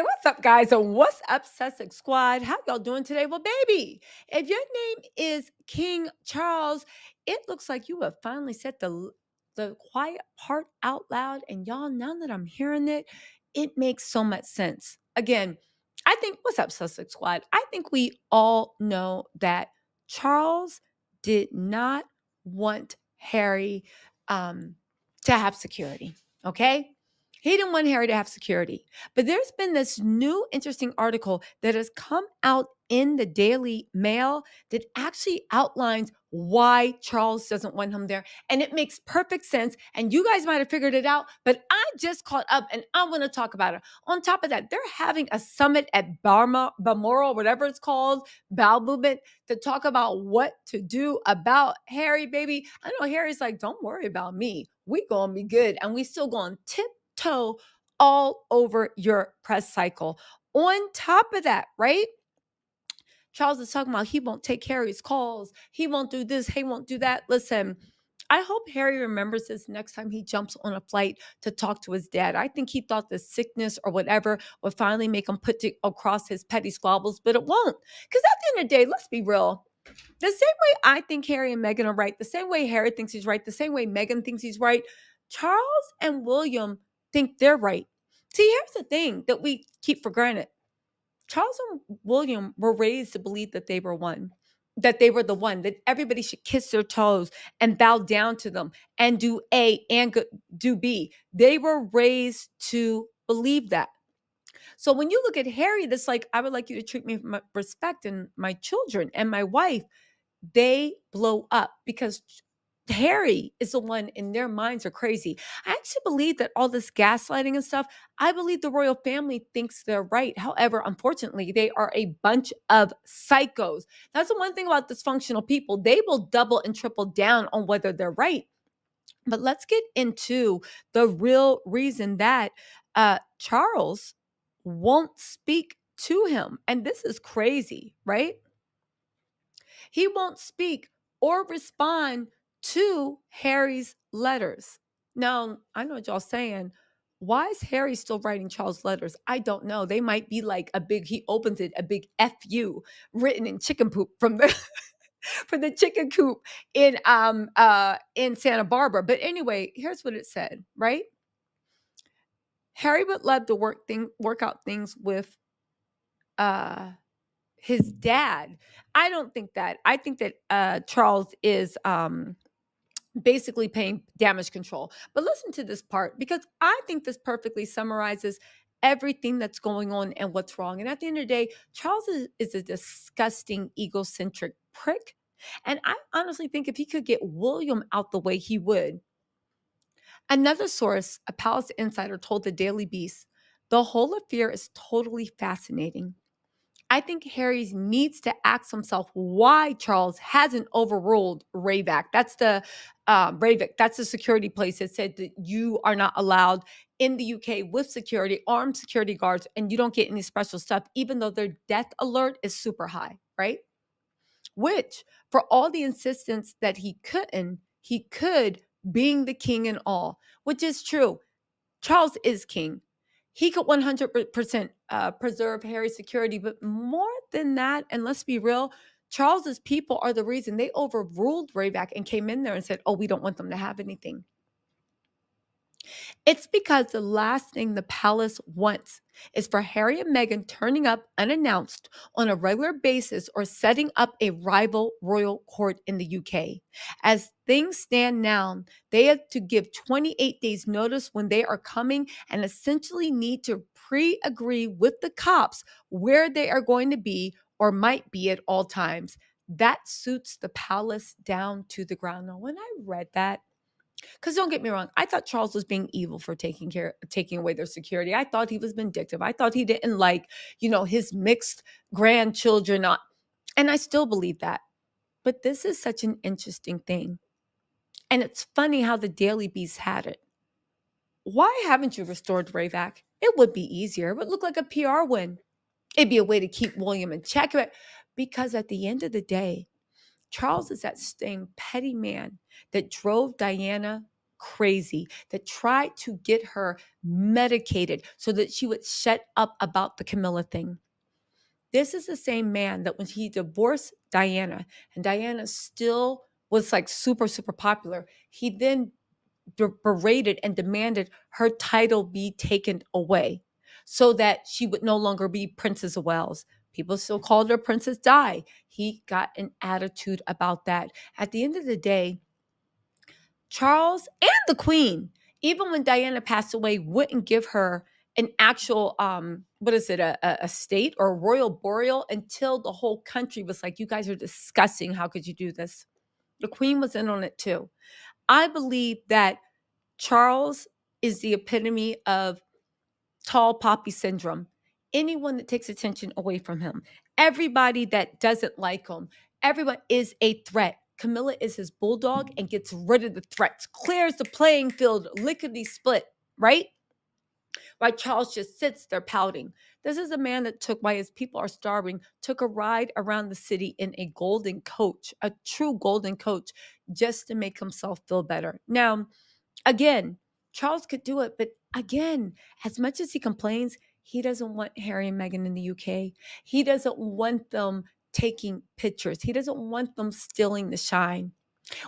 What's up, guys? And what's up, Sussex Squad? How y'all doing today? Well, baby, if your name is King Charles, it looks like you have finally said the quiet part out loud. And y'all, now that I'm hearing it, it makes so much sense. Again, I think, what's up, Sussex Squad? I think we all know that Charles did not want Harry to have security, okay? He didn't want Harry to have security. But there's been this new interesting article that has come out in the Daily Mail that actually outlines why Charles doesn't want him there. And it makes perfect sense. And you guys might have figured it out, but I just caught up and I want to talk about it. On top of that, they're having a summit at Balmoral, whatever it's called, Bowel Movement, to talk about what to do about Harry, baby. I know Harry's like, don't worry about me. We gonna be good. And we still going tiptoe all over your press cycle. On top of that, right? Charles is talking about he won't take Harry's calls. He won't do this. He won't do that. Listen, I hope Harry remembers this next time he jumps on a flight to talk to his dad. I think he thought the sickness or whatever would finally make him put across his petty squabbles, but it won't. Because at the end of the day, let's be real. The same way I think Harry and Meghan are right, the same way Harry thinks he's right, the same way Meghan thinks he's right, Charles and William think they're right. See, here's the thing that we keep for granted. Charles and William were raised to believe that they were one, that they were the one, that everybody should kiss their toes and bow down to them and do A and do B. They were raised to believe that. So when you look at Harry, that's like, I would like you to treat me with respect, and my children and my wife, they blow up because Harry is the one in their minds are crazy. I actually believe that all this gaslighting and stuff, I believe the royal family thinks they're right. However, unfortunately, they are a bunch of psychos. That's the one thing about dysfunctional people. They will double and triple down on whether they're right. But let's get into the real reason that Charles won't speak to him. And this is crazy, right? He won't speak or respond to Harry's letters. Now, I know what y'all saying. Why is Harry still writing Charles letters? I don't know. They might be like he opens it, a big FU written in chicken poop from the from the chicken coop in Santa Barbara. But anyway, here's what it said, right? Harry would love to work out things with uh his dad. I don't think that. I think that Charles is basically paying damage control. But listen to this part because I think this perfectly summarizes everything that's going on and what's wrong. And at the end of the day, Charles is a disgusting, egocentric prick. And I honestly think if he could get William out the way, he would. Another source, a palace insider, told the Daily Beast, the whole affair is totally fascinating. I think Harry needs to ask himself why Charles hasn't overruled Ravak. That's the Ravik. That's the security place that said that you are not allowed in the UK with security, armed security guards, and you don't get any special stuff, even though their death alert is super high, right? Which, for all the insistence that he couldn't, he could, being the king and all, which is true. Charles is king. He could 100% preserve Harry's security, but more than that, and let's be real, Charles's people are the reason they overruled Ravak and came in there and said, "Oh, we don't want them to have anything." It's because the last thing the palace wants is for Harry and Meghan turning up unannounced on a regular basis or setting up a rival royal court in the UK. As things stand now, they have to give 28 days notice when they are coming and essentially need to pre-agree with the cops where they are going to be or might be at all times. That suits the palace down to the ground. Now, when I read that, because don't get me wrong, I thought Charles was being evil for taking away their security. I thought he was vindictive. I thought he didn't like, his mixed grandchildren. And I still believe that. But this is such an interesting thing. And it's funny how the Daily Beast had it. Why haven't you restored Ravak? It would be easier. It would look like a PR win. It'd be a way to keep William in check. Because at the end of the day, Charles is that same petty man that drove Diana crazy that tried to get her medicated so that she would shut up about the Camilla thing. This is the same man that when he divorced Diana, and Diana still was like super, super popular, he then berated and demanded her title be taken away so that she would no longer be Princess of Wales. People still called her Princess Di. He got an attitude about that. At the end of the day, Charles and the Queen, even when Diana passed away, wouldn't give her an actual what is it, a state or a royal burial until the whole country was like, you guys are disgusting. How could you do this? The Queen was in on it too. I believe that Charles is the epitome of tall poppy syndrome. Anyone that takes attention away from him, everybody that doesn't like him, everyone is a threat. Camilla is his bulldog and gets rid of the threats, clears the playing field, lickety split, right? While Charles just sits there pouting. This is a man that took, while his people are starving, took a ride around the city in a golden coach, a true golden coach, just to make himself feel better. Now, again, Charles could do it, but again, as much as he complains, he doesn't want Harry and Meghan in the UK. He doesn't want them taking pictures. He doesn't want them stealing the shine,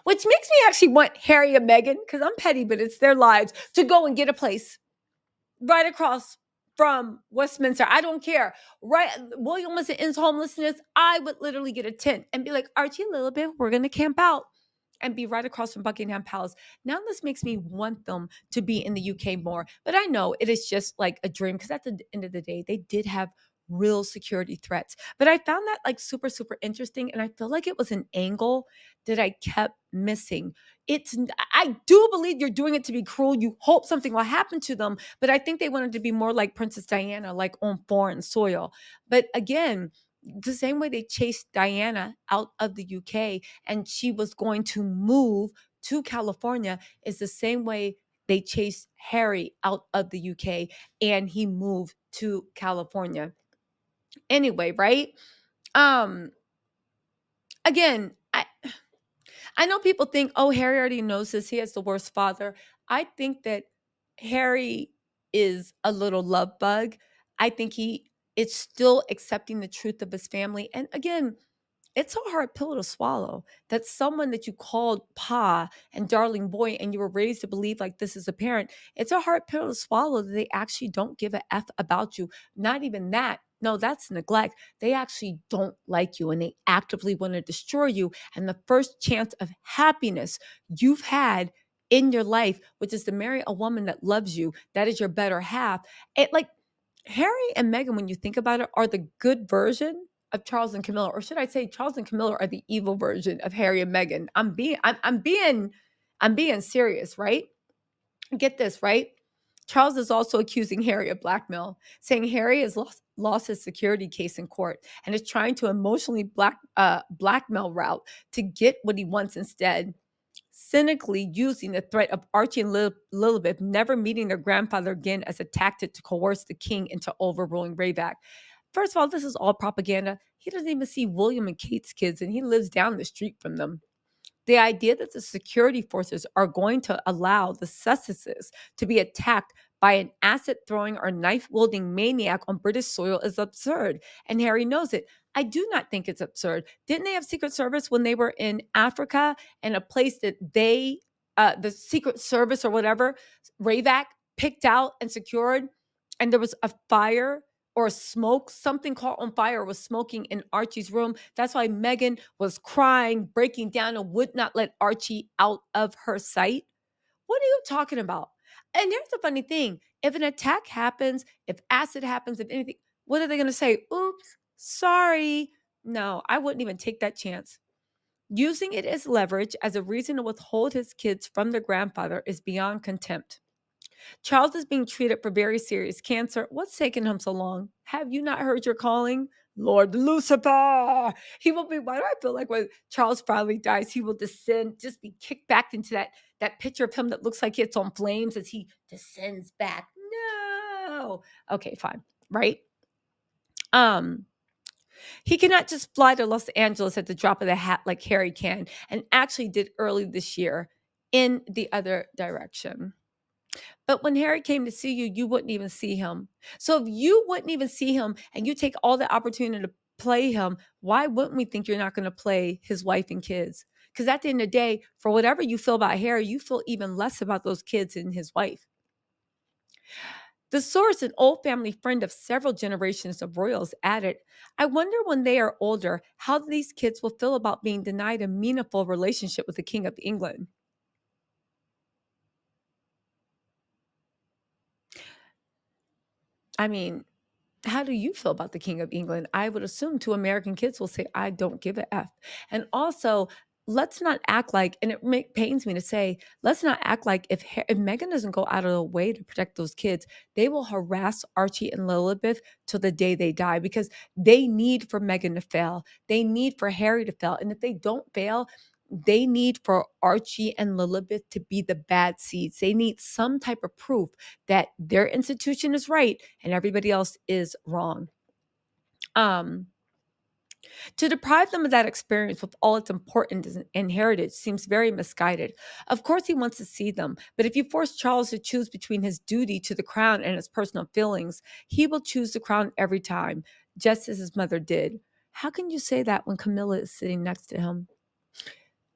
which makes me actually want Harry and Meghan, because I'm petty, but it's their lives, to go and get a place right across from Westminster. I don't care. Right, William was ends homelessness. I would literally get a tent and be like, Archie, a little bit, we're gonna camp out and be right across from Buckingham Palace. Now this makes me want them to be in the UK more. But I know it is just like a dream, because at the end of the day, they did have real security threats. But I found that like super, super interesting. And I feel like it was an angle that I kept missing. I do believe you're doing it to be cruel. You hope something will happen to them. But I think they wanted to be more like Princess Diana, like on foreign soil. But again, the same way they chased Diana out of the UK and she was going to move to California is the same way they chased Harry out of the UK and he moved to California. Anyway, right? Um again, I know people think, oh, Harry already knows this. He has the worst father. I think that Harry is a little love bug. I think he is still accepting the truth of his family. And again, it's a hard pill to swallow that someone that you called pa and darling boy and you were raised to believe like this is a parent. It's a hard pill to swallow that they actually don't give a F about you. Not even that. No, that's neglect. They actually don't like you and they actively want to destroy you. And the first chance of happiness you've had in your life, which is to marry a woman that loves you, that is your better half. It like Harry and Meghan, when you think about it, are the good version of Charles and Camilla, or should I say, Charles and Camilla are the evil version of Harry and Meghan. I'm being serious, right? Get this, right? Charles is also accusing Harry of blackmail, saying Harry has lost his security case in court and is trying to emotionally blackmail route to get what he wants instead, cynically using the threat of Archie and Lilibet never meeting their grandfather again as a tactic to coerce the king into overruling Ravak. First of all, this is all propaganda. He doesn't even see William and Kate's kids, and he lives down the street from them. The idea that the security forces are going to allow the Sussexes to be attacked by an acid throwing or knife wielding maniac on British soil is absurd, and Harry knows it. I do not think it's absurd. Didn't they have Secret Service when they were in Africa and a place that the Secret Service or whatever, Ravak picked out and secured, and there was a fire or smoke, something caught on fire, was smoking in Archie's room. That's why Meghan was crying, breaking down, and would not let Archie out of her sight. What are you talking about? And here's the funny thing. If an attack happens, if acid happens, if anything, what are they going to say? Oops, sorry. No, I wouldn't even take that chance. Using it as leverage as a reason to withhold his kids from their grandfather is beyond contempt. Charles is being treated for very serious cancer. What's taking him so long? Have you not heard your calling? Lord Lucifer. He will be, why do I feel like when Charles finally dies, he will descend, just be kicked back into that picture of him that looks like it's on flames as he descends back. No. Okay, fine. Right? He cannot just fly to Los Angeles at the drop of the hat like Harry can, and actually did early this year in the other direction. But when Harry came to see you, you wouldn't even see him. So if you wouldn't even see him and you take all the opportunity to play him, why wouldn't we think you're not going to play his wife and kids? Because at the end of the day, for whatever you feel about Harry, you feel even less about those kids and his wife. The source, an old family friend of several generations of royals, added, I wonder when they are older how these kids will feel about being denied a meaningful relationship with the King of England. I mean, how do you feel about the King of England? I would assume two American kids will say, I don't give a F. And also, let's not act like, and pains me to say, let's not act like if Meghan doesn't go out of the way to protect those kids, they will harass Archie and Lilibeth till the day they die because they need for Meghan to fail. They need for Harry to fail. And if they don't fail, they need for Archie and Lilibeth to be the bad seeds. They need some type of proof that their institution is right and everybody else is wrong. Um, to deprive them of that experience with all its importance and heritage seems very misguided. Of course, he wants to see them, but if you force Charles to choose between his duty to the crown and his personal feelings, he will choose the crown every time, just as his mother did. How can you say that when Camilla is sitting next to him?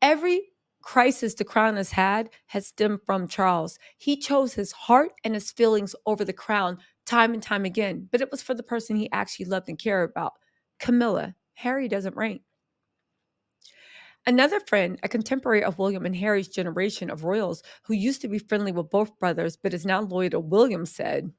Every crisis the crown has had has stemmed from Charles. He chose his heart and his feelings over the crown time and time again, but it was for the person he actually loved and cared about. Camilla. Harry doesn't rank. Another friend, a contemporary of William and Harry's generation of royals who used to be friendly with both brothers but is now loyal to William, said,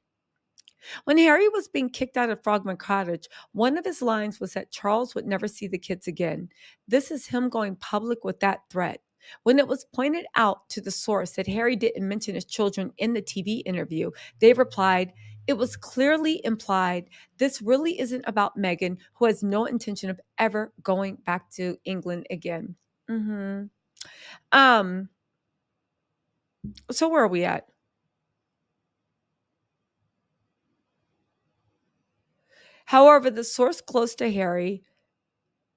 when Harry was being kicked out of Frogman Cottage, one of his lines was that Charles would never see the kids again. This is him going public with that threat. When it was pointed out to the source that Harry didn't mention his children in the TV interview, they replied, it was clearly implied this really isn't about Meghan, who has no intention of ever going back to England again. Mhm. Um, so where are we at? However, the source close to Harry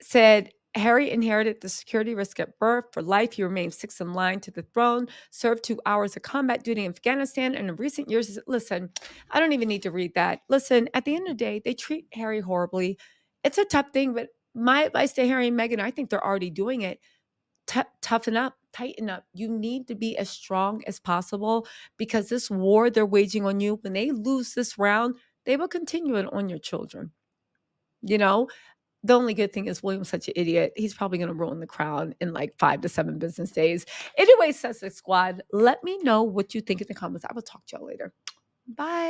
said Harry inherited the security risk at birth. For life, he remained sixth in line to the throne, served 2 hours of combat duty in Afghanistan, and in recent years, listen, I don't even need to read that. Listen, at the end of the day, they treat Harry horribly. It's a tough thing, but my advice to Harry and Meghan, I think they're already doing it. Toughen up, tighten up. You need to be as strong as possible because this war they're waging on you, when they lose this round, they will continue it on your children. You know, the only good thing is William's such an idiot. He's probably going to ruin the crown in like 5 to 7 business days. Anyway, Sussex Squad, let me know what you think in the comments. I will talk to y'all later. Bye.